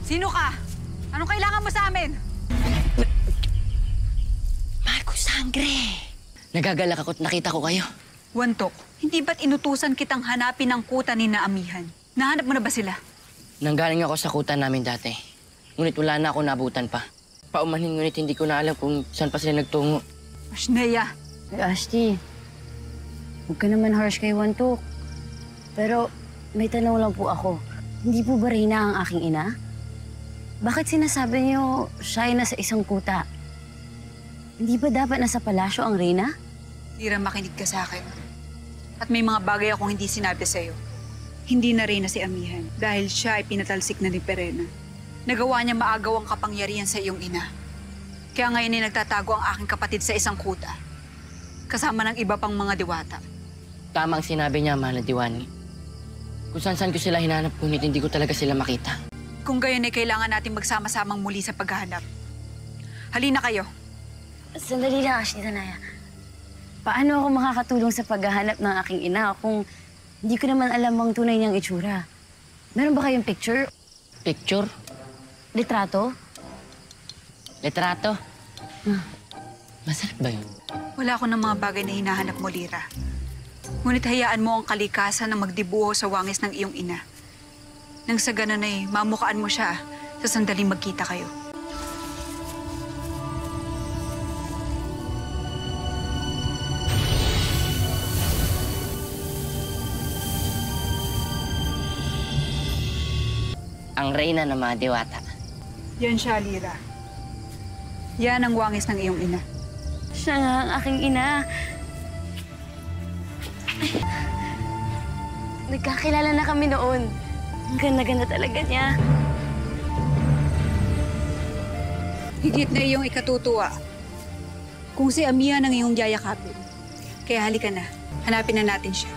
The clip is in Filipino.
Sino ka? Anong kailangan mo sa amin? Marco Sangre! Nagagalak ako't nakita ko kayo. Wantok, hindi ba't inutusan kitang hanapin ang kuta ni Naamihan? Nahanap mo na ba sila? Nanggaling ako sa kuta namin dati. Ngunit wala na ako nabutan pa. Paumanhin ngunit hindi ko na alam kung saan pa sila nagtungo. Ashneya, Ay, Asti, huwag ka naman harsh kay Wantok. Pero may tanong lang po ako. Hindi po ba Reyna ang aking ina? Bakit sinasabi niyo siya ay nasa isang kuta? Hindi ba dapat nasa palasyo ang Reyna? Lira, makinig ka sa akin. At may mga bagay akong hindi sinabi sa'yo. Hindi na rin na si Amihan dahil siya ay pinatalsik na ni Perena. Nagawa niya maagaw ang kapangyarihan sa iyong ina. Kaya ngayon ay nagtatago ang aking kapatid sa isang kuta. Kasama ng iba pang mga diwata. Tama ang sinabi niya, mahal na Diwani. Kung saan-saan ko sila hinanap, ngunit hindi ko talaga sila makita. Kung gayon ay kailangan natin magsama-samang muli sa paghahanap. Halina kayo. Sandali lang, Ashley Tanaya. Paano ako makakatulong sa paghahanap ng aking ina kung hindi ko naman alam ang tunay niyang itsura? Meron ba kayong picture? Picture? Litrato? Litrato? Masarap ba yun? Wala ako ng mga bagay na hinahanap mo, Lira. Ngunit hayaan mo ang kalikasan na magdibuho sa wangis ng iyong ina. Nang sa ganun ay mamukaan mo siya sa sandaling magkita kayo. Ang reyna ng mga diwata. Yan siya, Lira. Yan ang wangis ng iyong ina. Siya nga ang aking ina. Nagkakilala na kami noon. Ang ganda-ganda talaga niya. Higit na iyong ikatutuwa kung si Amihan ang iyong yayakapin. Kaya halika na, hanapin na natin siya.